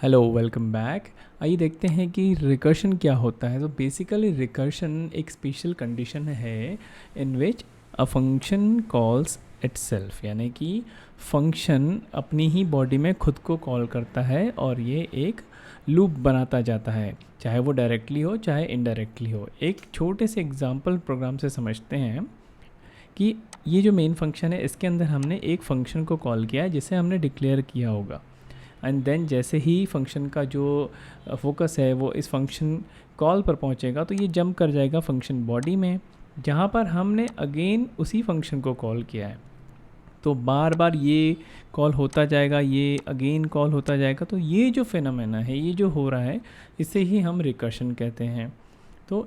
Hello, welcome back. आइए देखते हैं कि रिकर्शन क्या होता है। तो बेसिकली रिकर्शन एक स्पेशल कंडीशन है इन विच अ फंक्शन कॉल्स इटसेल्फ, यानी कि फंक्शन अपनी ही बॉडी में खुद को कॉल करता है और ये एक लूप बनाता जाता है, चाहे वो डायरेक्टली हो चाहे इनडायरेक्टली हो। एक छोटे से एग्जांपल प्रोग्राम से समझते हैं कि ये जो मेन फंक्शन है इसके अंदर हमने एक फंक्शन को कॉल किया है जिसे हमने डिक्लेयर किया होगा, एंड देन जैसे ही फंक्शन का जो फोकस है वो इस फंक्शन कॉल पर पहुंचेगा तो ये जंप कर जाएगा फंक्शन बॉडी में, जहाँ पर हमने अगेन उसी फंक्शन को कॉल किया है। तो बार बार ये कॉल होता जाएगा, ये अगेन कॉल होता जाएगा। तो ये जो फिनोमेना है, ये जो हो रहा है, इसे ही हम रिकर्शन कहते हैं। तो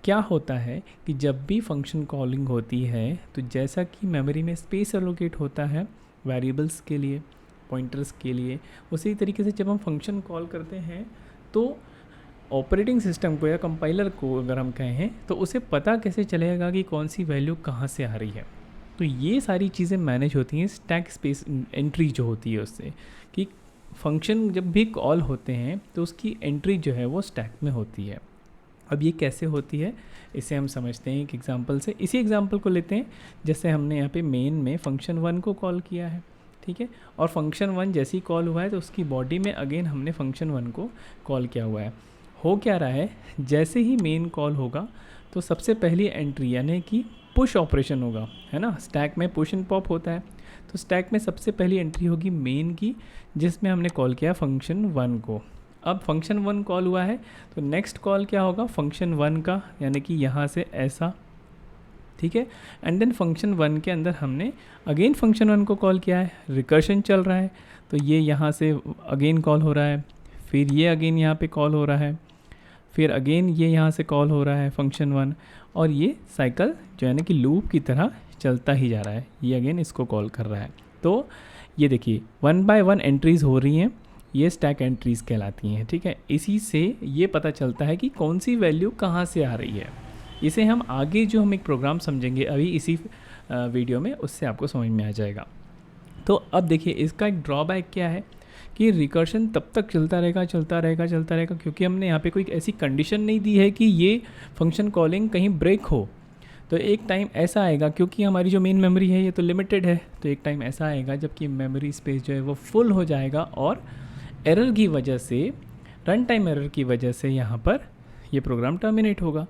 क्या होता है कि जब भी फंक्शन कॉलिंग होती है तो जैसा कि मेमोरी में स्पेस एलोकेट होता है वेरिएबल्स के लिए, पॉइंटर्स के लिए, उसी तरीके से जब हम फंक्शन कॉल करते हैं तो ऑपरेटिंग सिस्टम को या कंपाइलर को अगर हम कहें तो उसे पता कैसे चलेगा कि कौन सी वैल्यू कहाँ से आ रही है। तो ये सारी चीज़ें मैनेज होती हैं स्टैक स्पेस एंट्री जो होती है उससे, कि फंक्शन जब भी कॉल होते हैं तो उसकी एंट्री जो है वो स्टैक में होती है। अब ये कैसे होती है इसे हम समझते हैं एक एग्जांपल से। इसी एग्जांपल को लेते हैं, जैसे हमने यहाँ पे मेन में फंक्शन 1 को कॉल किया है, ठीक है, और फंक्शन 1 जैसे ही कॉल हुआ है तो उसकी बॉडी में अगेन हमने फंक्शन 1 को कॉल किया हुआ है। हो क्या रहा है, जैसे ही मेन कॉल होगा तो सबसे पहली एंट्री यानी कि पुश ऑपरेशन होगा, है ना। स्टैक में पुश एंड पॉप होता है, तो स्टैक में सबसे पहली एंट्री होगी मेन की, जिसमें हमने कॉल किया फंक्शन 1 को। अब फंक्शन 1 कॉल हुआ है तो नेक्स्ट कॉल क्या होगा फंक्शन 1 का, यानी कि यहाँ से ऐसा, ठीक है। एंड देन फंक्शन 1 के अंदर हमने अगेन फंक्शन 1 को कॉल किया है, रिकर्शन चल रहा है, तो ये यहाँ से अगेन कॉल हो रहा है, फिर ये अगेन यहाँ पे कॉल हो रहा है, फिर अगेन ये यहाँ से कॉल हो रहा है फंक्शन 1, और ये साइकिल जो है ना कि लूप की तरह चलता ही जा रहा है। ये अगेन इसको कॉल कर रहा है। तो ये देखिए 1 बाय 1 एंट्रीज़ हो रही हैं, ये स्टैक एंट्रीज़ कहलाती हैं, ठीक है। इसी से ये पता चलता है कि कौन सी वैल्यू कहाँ से आ रही है। इसे हम आगे जो हम एक प्रोग्राम समझेंगे अभी इसी वीडियो में, उससे आपको समझ में आ जाएगा। तो अब देखिए इसका एक ड्रॉबैक क्या है कि रिकर्शन तब तक चलता रहेगा क्योंकि हमने यहाँ पे कोई ऐसी कंडीशन नहीं दी है कि ये फंक्शन कॉलिंग कहीं ब्रेक हो। तो एक टाइम ऐसा आएगा, क्योंकि हमारी जो मेन मेमोरी है ये तो लिमिटेड है, तो एक टाइम ऐसा आएगा जबकि मेमोरी स्पेस जो है वो फुल हो जाएगा और एरर की वजह से, रन टाइम एरर की वजह से यहाँ पर ये प्रोग्राम टर्मिनेट होगा,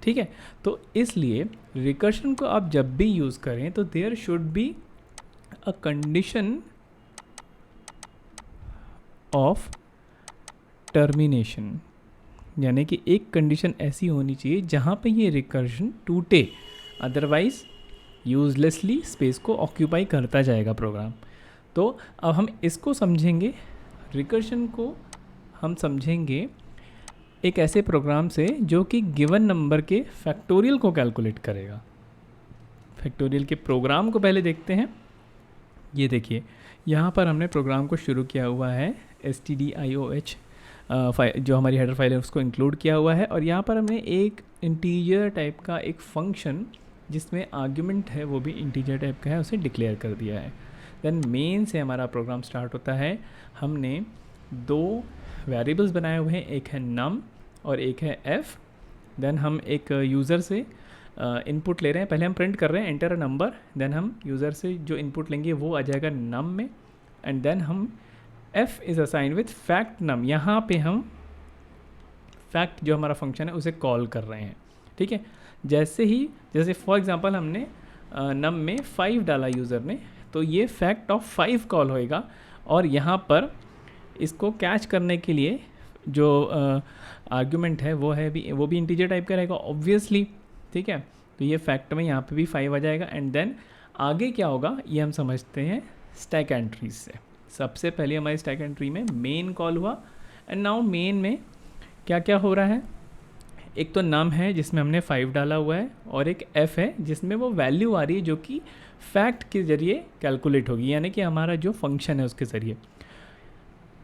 ठीक है। तो इसलिए रिकर्शन को आप जब भी यूज़ करें तो there should be a condition of termination, यानी कि एक कंडीशन ऐसी होनी चाहिए जहाँ पे ये रिकर्शन टूटे, अदरवाइज यूजलेसली स्पेस को ऑक्यूपाई करता जाएगा प्रोग्राम। तो अब हम इसको समझेंगे, रिकर्शन को हम समझेंगे एक ऐसे प्रोग्राम से जो कि गिवन नंबर के फैक्टोरियल को कैलकुलेट करेगा। फैक्टोरियल के प्रोग्राम को पहले देखते हैं। ये देखिए यहाँ पर हमने प्रोग्राम को शुरू किया हुआ है, stdioh जो हमारी हेडर फाइल है उसको इंक्लूड किया हुआ है, और यहाँ पर हमने एक इंटीजर टाइप का एक फंक्शन जिसमें आर्ग्यूमेंट है वो भी इंटीजर टाइप का है उसे डिक्लेयर कर दिया है। देन मेन से हमारा प्रोग्राम स्टार्ट होता है। हमने दो वेरिएबल्स बनाए हुए हैं, एक है num और एक है f। देन हम एक यूज़र से इनपुट ले रहे हैं, पहले हम प्रिंट कर रहे हैं एंटर अ नंबर, देन हम यूज़र से जो इनपुट लेंगे वो आ जाएगा num में, एंड देन हम f is assign with fact num। यहाँ पे हम फैक्ट जो हमारा फंक्शन है उसे कॉल कर रहे हैं, ठीक है। जैसे फॉर एग्जांपल हमने num में 5 डाला यूज़र ने, तो ये फैक्ट ऑफ 5 कॉल होएगा, और यहाँ पर इसको कैच करने के लिए जो आर्ग्यूमेंट है वो भी इंटीजर टाइप का रहेगा ऑब्वियसली, ठीक है। तो ये फैक्ट में यहाँ पे भी 5 आ जाएगा, एंड देन आगे क्या होगा ये हम समझते हैं स्टैक एंट्रीज से। सबसे पहले हमारी स्टैक एंट्री में मेन कॉल हुआ, एंड नाउ मेन में क्या क्या हो रहा है, एक तो num है जिसमें हमने 5 डाला हुआ है, और एक f है जिसमें वो वैल्यू आ रही है जो कि फैक्ट के ज़रिए कैलकुलेट होगी, यानी कि हमारा जो फंक्शन है उसके ज़रिए।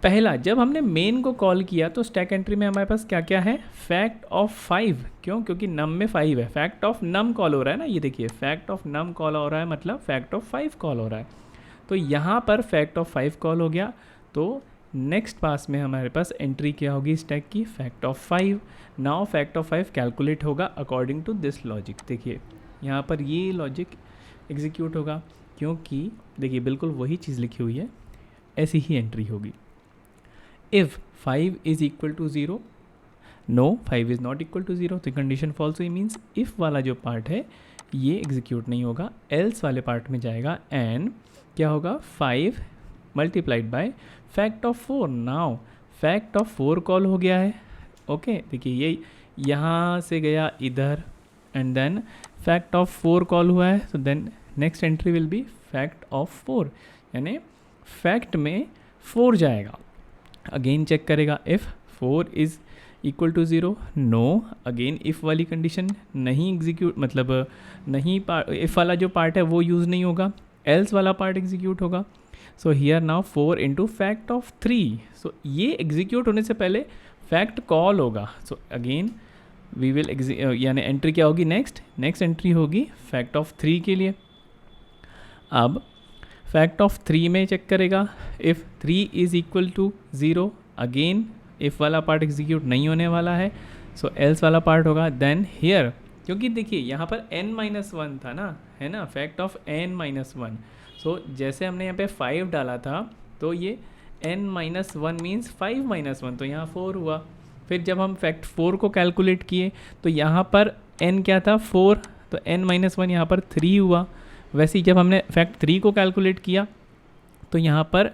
पहला जब हमने मेन को कॉल किया तो स्टैक एंट्री में हमारे पास क्या क्या है, फैक्ट ऑफ 5, क्योंकि num में 5 है, फैक्ट ऑफ num कॉल हो रहा है ना, ये देखिए फैक्ट ऑफ num कॉल हो रहा है मतलब फैक्ट ऑफ 5 कॉल हो रहा है। तो यहाँ पर फैक्ट ऑफ 5 कॉल हो गया, तो नेक्स्ट पास में हमारे पास एंट्री क्या होगी स्टैक की, fact of 5। Now fact of 5 calculate होगा अकॉर्डिंग टू दिस लॉजिक। देखिए यहाँ पर ये लॉजिक एग्जीक्यूट होगा, क्योंकि देखिए बिल्कुल वही चीज़ लिखी हुई है, ऐसी ही एंट्री होगी। If 5 is equal to 0, no 5 is not equal to 0, तो कंडीशन फॉल्स हुई, मीन्स इफ़ वाला जो पार्ट है ये एग्जीक्यूट नहीं होगा, एल्स वाले पार्ट में जाएगा एंड क्या होगा, 5 multiplied by fact of 4। Now fact of 4 call हो गया है। ओके देखिए ये यहाँ से गया इधर and then fact of 4 call हुआ है, तो then next entry will be fact of 4, यानी फैक्ट में 4 जाएगा। अगेन चेक करेगा if 4 is equal to 0, no, again if वाली कंडीशन नहीं एग्जीक्यूट, मतलब नहीं इफ़ वाला जो पार्ट है वो यूज़ नहीं होगा, एल्स वाला पार्ट एग्जीक्यूट होगा। So here now 4 into fact of 3, सो ये एग्जीक्यूट होने से पहले फैक्ट कॉल होगा। सो अगेन वी विल यानी एंट्री क्या होगी, नेक्स्ट एंट्री होगी फैक्ट ऑफ 3 के लिए। अब फैक्ट ऑफ 3 में चेक करेगा, if 3 is equal to 0, again if वाला पार्ट एग्जीक्यूट नहीं होने वाला है, सो एल्स वाला पार्ट होगा। देन हियर क्योंकि देखिए यहाँ पर n-1 था ना, है ना, फैक्ट ऑफ n-1, सो जैसे हमने यहाँ पे 5 डाला था तो ये n-1 मीन्स 5-1, तो यहाँ 4 हुआ। फिर जब हम फैक्ट 4 को कैलकुलेट किए तो यहाँ पर n क्या था, 4, तो n-1 यहाँ पर 3 हुआ। वैसे ही जब हमने फैक्ट 3 को कैलकुलेट किया तो यहाँ पर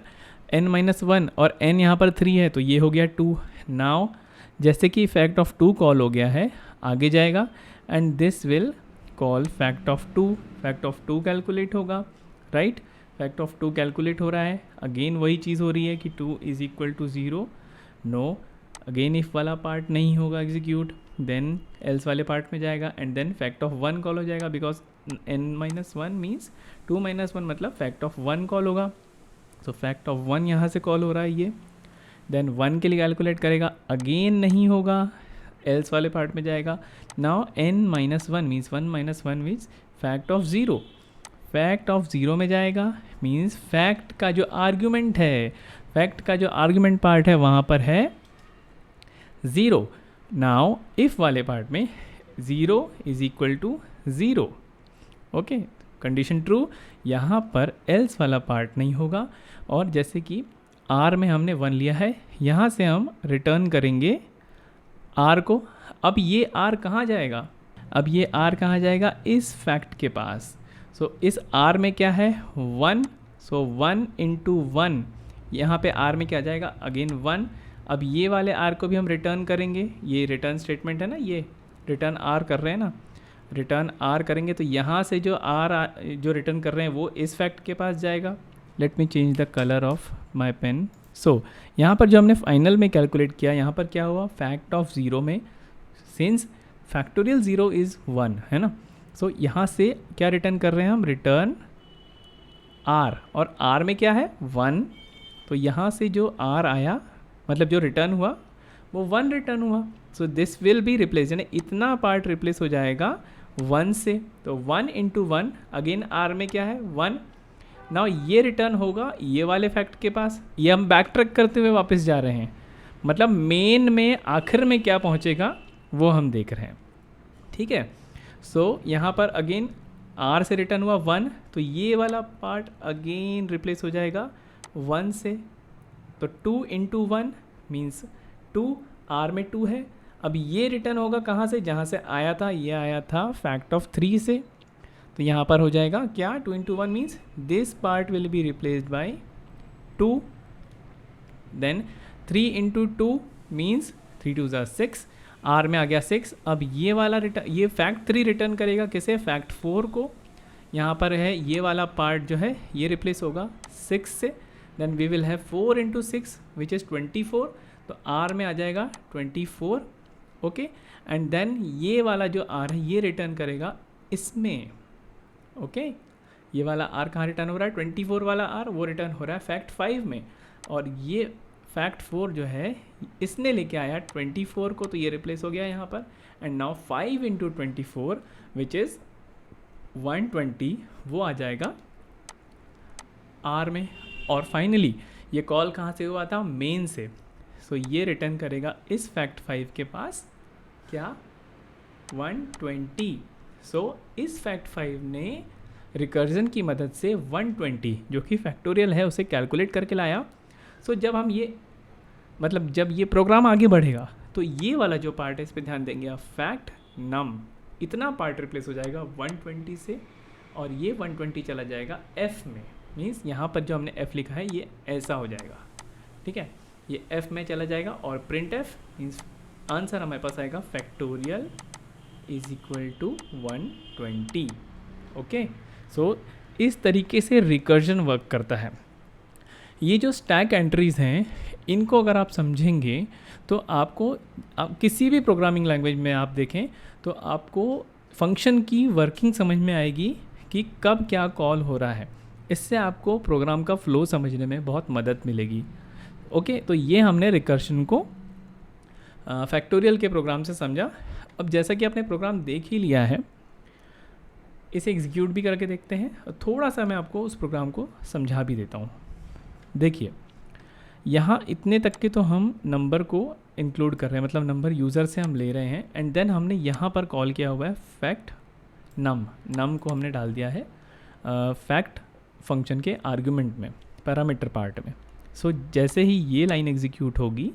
n-1 और n यहाँ पर 3 है, तो ये हो गया 2। नाउ जैसे कि फैक्ट ऑफ 2 कॉल हो गया है, आगे जाएगा and this will call fact of 2, fact of 2 calculate होगा, राइट, फैक्ट ऑफ 2 कैलकुलेट हो रहा है। अगेन वही चीज़ हो रही है कि 2 is equal to 0, no, again if वाला पार्ट नहीं होगा एग्जीक्यूट, देन एल्स वाले पार्ट में जाएगा and then fact of 1 call हो जाएगा, बिकॉज n-1 मीन्स 2-1 मतलब फैक्ट ऑफ 1 कॉल होगा। सो फैक्ट ऑफ 1 यहाँ से कॉल हो रहा है ये, देन 1 के लिए कैलकुलेट करेगा, अगेन नहीं होगा, एल्स वाले पार्ट में जाएगा। Now n-1 means 1-1 means fact of 0, fact of 0 में जाएगा, मीन्स फैक्ट का जो आर्ग्यूमेंट है, फैक्ट का जो आर्ग्यूमेंट पार्ट है वहाँ पर है 0। नाउ इफ़ वाले पार्ट में 0 is equal to 0, okay, condition true, यहाँ पर एल्स वाला पार्ट नहीं होगा। और जैसे कि r में हमने 1 लिया है, यहाँ से हम रिटर्न करेंगे r को। अब ये r कहाँ जाएगा, अब ये r कहाँ जाएगा, इस फैक्ट के पास। सो इस r में क्या है 1, सो 1 इंटू 1, यहाँ पे r में क्या जाएगा, अगेन 1। अब ये वाले r को भी हम रिटर्न करेंगे, ये रिटर्न स्टेटमेंट है ना, ये रिटर्न r कर रहे हैं ना, रिटर्न r करेंगे तो यहाँ से जो r जो रिटर्न कर रहे हैं वो इस फैक्ट के पास जाएगा। Let me change the colour of my pen. So यहाँ पर जो हमने फाइनल में कैलकुलेट किया, यहाँ पर क्या हुआ, फैक्ट ऑफ 0 में सिंस फैक्टोरियल 0 इज़ 1 है ना, सो यहाँ से क्या रिटर्न कर रहे हैं हम, रिटर्न r, और r में क्या है 1, तो यहाँ से जो r आया मतलब जो रिटर्न हुआ वो 1 रिटर्न हुआ। So this will be replace, यानी इतना पार्ट रिप्लेस हो जाएगा 1 से, तो 1 इंटू 1, अगेन r में क्या है 1। नाउ ये रिटर्न होगा ये वाले फैक्ट के पास, ये हम बैक ट्रैक करते हुए वापस जा रहे हैं, मतलब मेन में आखिर में क्या पहुंचेगा वो हम देख रहे हैं, ठीक है। सो यहाँ पर अगेन r से रिटर्न हुआ 1, तो ये वाला पार्ट अगेन रिप्लेस हो जाएगा 1 से, तो 2 इंटू 1 मीन्स 2, r में 2 है। अब ये रिटर्न होगा कहाँ से, जहाँ से आया था, ये आया था फैक्ट ऑफ 3 से, तो यहाँ पर हो जाएगा क्या, 2 into 1 means this part will be replaced by 2, then 3 into 2 means 3 2 ज़ा 6, r में आ गया 6। अब ये वाला रिटर्न, ये फैक्ट 3 रिटर्न करेगा किसे, फैक्ट 4 को, यहाँ पर है ये वाला पार्ट जो है ये रिप्लेस होगा 6 से, then we will have 4 into 6 which is 24, तो r में आ जाएगा 24, ओके, एंड देन ये वाला जो r है ये रिटर्न करेगा इसमें, ओके, ये वाला r कहाँ रिटर्न हो रहा है, 24 वाला r वो रिटर्न हो रहा है फैक्ट 5 में, और ये फैक्ट 4 जो है इसने लेके आया 24 को, तो ये रिप्लेस हो गया यहाँ पर, and now 5 into 24 which is 120 वो आ जाएगा r में। और फाइनली ये कॉल कहाँ से हुआ था, मेन से। सो ये रिटर्न करेगा इस फैक्ट 5 के पास क्या, 120। सो इस फैक्ट 5 ने रिकर्जन की मदद से 120 जो कि फैक्टोरियल है उसे कैलकुलेट करके लाया। सो जब हम ये मतलब जब ये प्रोग्राम आगे बढ़ेगा तो ये वाला जो पार्ट है इस पर ध्यान देंगे आप, फैक्ट नम, इतना पार्ट रिप्लेस हो जाएगा 120 से और ये 120 चला जाएगा f में। मीन्स यहाँ पर जो हमने f लिखा है ये ऐसा हो जाएगा, ठीक है, ये f में चला जाएगा और प्रिंट f मीन्स आंसर हमारे पास आएगा factorial is equal to 120। Okay, so इस तरीके से रिकर्जन वर्क करता है। ये जो स्टैक एंट्रीज़ हैं इनको अगर आप समझेंगे तो आपको किसी भी प्रोग्रामिंग लैंग्वेज में आप देखें तो आपको फंक्शन की वर्किंग समझ में आएगी कि कब क्या कॉल हो रहा है। इससे आपको प्रोग्राम का फ्लो समझने में बहुत मदद मिलेगी। ओके, तो ये हमने रिकर्शन को फैक्टोरियल के प्रोग्राम से समझा। अब जैसा कि आपने प्रोग्राम देख ही लिया है, इसे एग्जीक्यूट भी करके देखते हैं और थोड़ा सा मैं आपको उस प्रोग्राम को समझा भी देता हूँ। देखिए यहाँ इतने तक के तो हम नंबर को इंक्लूड कर रहे हैं, मतलब नंबर यूज़र से हम ले रहे हैं एंड देन हमने यहाँ पर कॉल किया हुआ है फैक्ट नम को हमने डाल दिया है फैक्ट फंक्शन के आर्गुमेंट में, पैरामीटर पार्ट में। सो जैसे ही ये लाइन एग्जीक्यूट होगी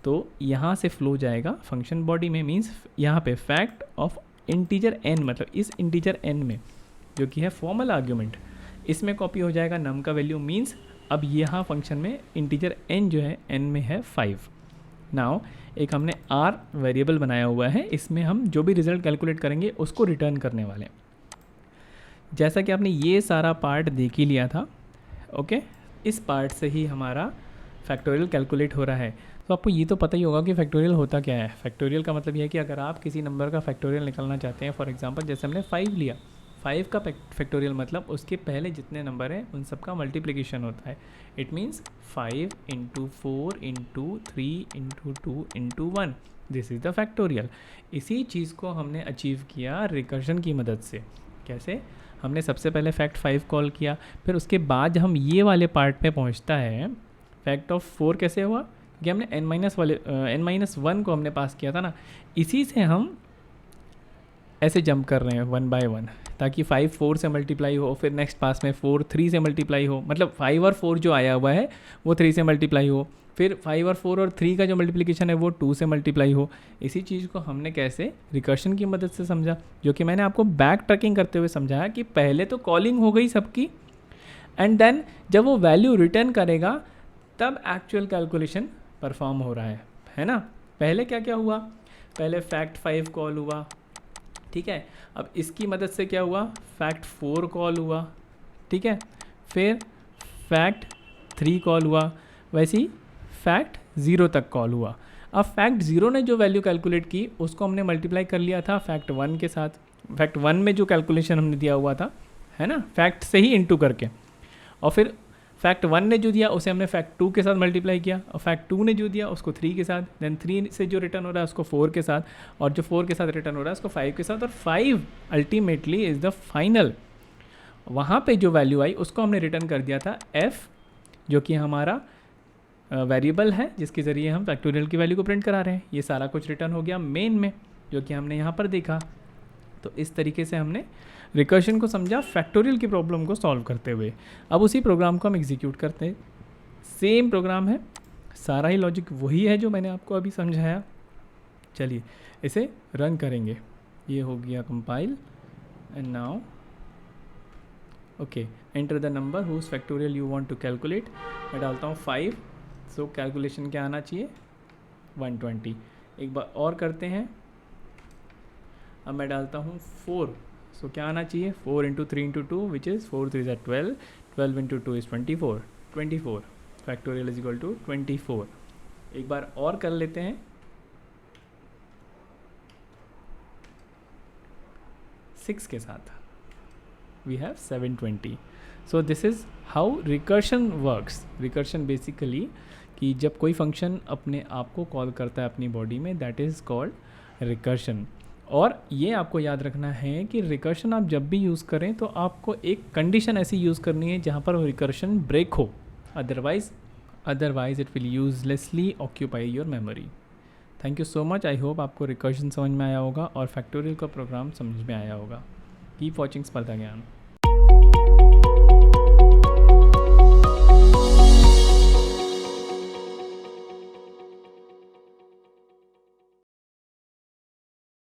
तो यहाँ से फ्लो जाएगा फंक्शन बॉडी में, मीन्स यहाँ पे फैक्ट ऑफ इंटीजर n, मतलब इस इंटीजर n में जो कि है फॉर्मल आर्ग्यूमेंट, इसमें कॉपी हो जाएगा नम का वैल्यू। मीन्स अब यहाँ फंक्शन में इंटीजर n जो है n में है 5। नाउ एक हमने r वेरिएबल बनाया हुआ है, इसमें हम जो भी रिजल्ट कैलकुलेट करेंगे उसको रिटर्न करने वाले हैं। जैसा कि आपने ये सारा पार्ट देख ही लिया था, ओके, इस पार्ट से ही हमारा फैक्टोरियल कैलकुलेट हो रहा है। तो आपको ये तो पता ही होगा कि फैक्टोरियल होता क्या है। फैक्टोरियल का मतलब ये है कि अगर आप किसी नंबर का फैक्टोरियल निकालना चाहते हैं, फॉर एग्जांपल जैसे हमने 5 लिया, 5 का फैक्टोरियल मतलब उसके पहले जितने नंबर हैं उन सब का मल्टीप्लिकेशन होता है। It means 5 into 4 into 3 into 2 into 1, this is the factorial. इसी चीज़ को हमने अचीव किया रिकर्शन की मदद से। कैसे? हमने सबसे पहले फैक्ट 5 कॉल किया, फिर उसके बाद हम ये वाले पार्ट पे पहुंचता है फैक्ट ऑफ 4 कैसे हुआ कि हमने n-1 को हमने पास किया था ना, इसी से हम ऐसे जंप कर रहे हैं 1 बाय 1 ताकि 5 4 से मल्टीप्लाई हो, फिर नेक्स्ट पास में 4 3 से मल्टीप्लाई हो, मतलब 5 और 4 जो आया हुआ है वो 3 से मल्टीप्लाई हो, फिर 5 और 4 और 3 का जो मल्टीप्लिकेशन है वो 2 से मल्टीप्लाई हो। इसी चीज़ को हमने कैसे रिकर्शन की मदद से समझा, जो कि मैंने आपको बैक ट्रैकिंग करते हुए समझाया कि पहले तो कॉलिंग हो गई सबकी एंड देन जब वो वैल्यू रिटर्न करेगा तब एक्चुअल कैलकुलेशन परफॉर्म हो रहा है ना। पहले क्या क्या हुआ, पहले फैक्ट 5 कॉल हुआ, ठीक है, अब इसकी मदद से क्या हुआ, फैक्ट 4 कॉल हुआ, ठीक है, फिर फैक्ट 3 कॉल हुआ, वैसे ही फैक्ट 0 तक कॉल हुआ। अब फैक्ट 0 ने जो वैल्यू कैलकुलेट की उसको हमने मल्टीप्लाई कर लिया था फैक्ट 1 के साथ। फैक्ट 1 में जो कैलकुलेशन हमने दिया हुआ था, है ना, फैक्ट से ही इनटू करके, और फिर फैक्ट 1 ने जो दिया उसे हमने फैक्ट 2 के साथ मल्टीप्लाई किया, और फैक्ट 2 ने जो दिया उसको 3 के साथ, देन 3 से जो रिटर्न हो रहा है उसको 4 के साथ, और जो 4 के साथ रिटर्न हो रहा है उसको 5 के साथ, और 5 अल्टीमेटली इज़ द फाइनल। वहाँ पे जो वैल्यू आई उसको हमने रिटर्न कर दिया था f, जो कि हमारा वेरिएबल है जिसके ज़रिए हम फैक्टोरियल की वैल्यू को प्रिंट करा रहे हैं। ये सारा कुछ रिटर्न हो गया मेन में, जो कि हमने यहाँ पर देखा। तो इस तरीके से हमने रिकर्शन को समझा फैक्टोरियल की प्रॉब्लम को सॉल्व करते हुए। अब उसी प्रोग्राम को हम एग्जीक्यूट करते हैं, सेम प्रोग्राम है, सारा ही लॉजिक वही है जो मैंने आपको अभी समझाया। चलिए इसे रन करेंगे। ये हो गया compile and now okay, enter the number whose factorial you want to calculate. मैं डालता हूँ 5, सो कैलकुलेशन क्या आना चाहिए 120। एक बार और करते हैं, अब मैं डालता हूँ 4, सो क्या आना चाहिए 4 इंटू 3 इंटू 2 विच इज़ 4 3 ज़ा 12, 12 into 2 is 24, 24 factorial is equal to 24। एक बार और कर लेते हैं, 6 के साथ we have 720। So this is how recursion works. Recursion basically कि जब कोई फंक्शन अपने आप को कॉल करता है अपनी बॉडी में, दैट इज़ कॉल्ड रिकर्शन। और ये आपको याद रखना है कि रिकर्शन आप जब भी यूज़ करें तो आपको एक कंडीशन ऐसी यूज़ करनी है जहाँ पर वो रिकर्शन ब्रेक हो, otherwise otherwise it will uselessly occupy your memory. Thank you so much. I hope आपको रिकर्शन समझ में आया होगा और फैक्टोरियल का प्रोग्राम समझ में आया होगा। कीप वॉचिंग स्पर्धा ज्ञान।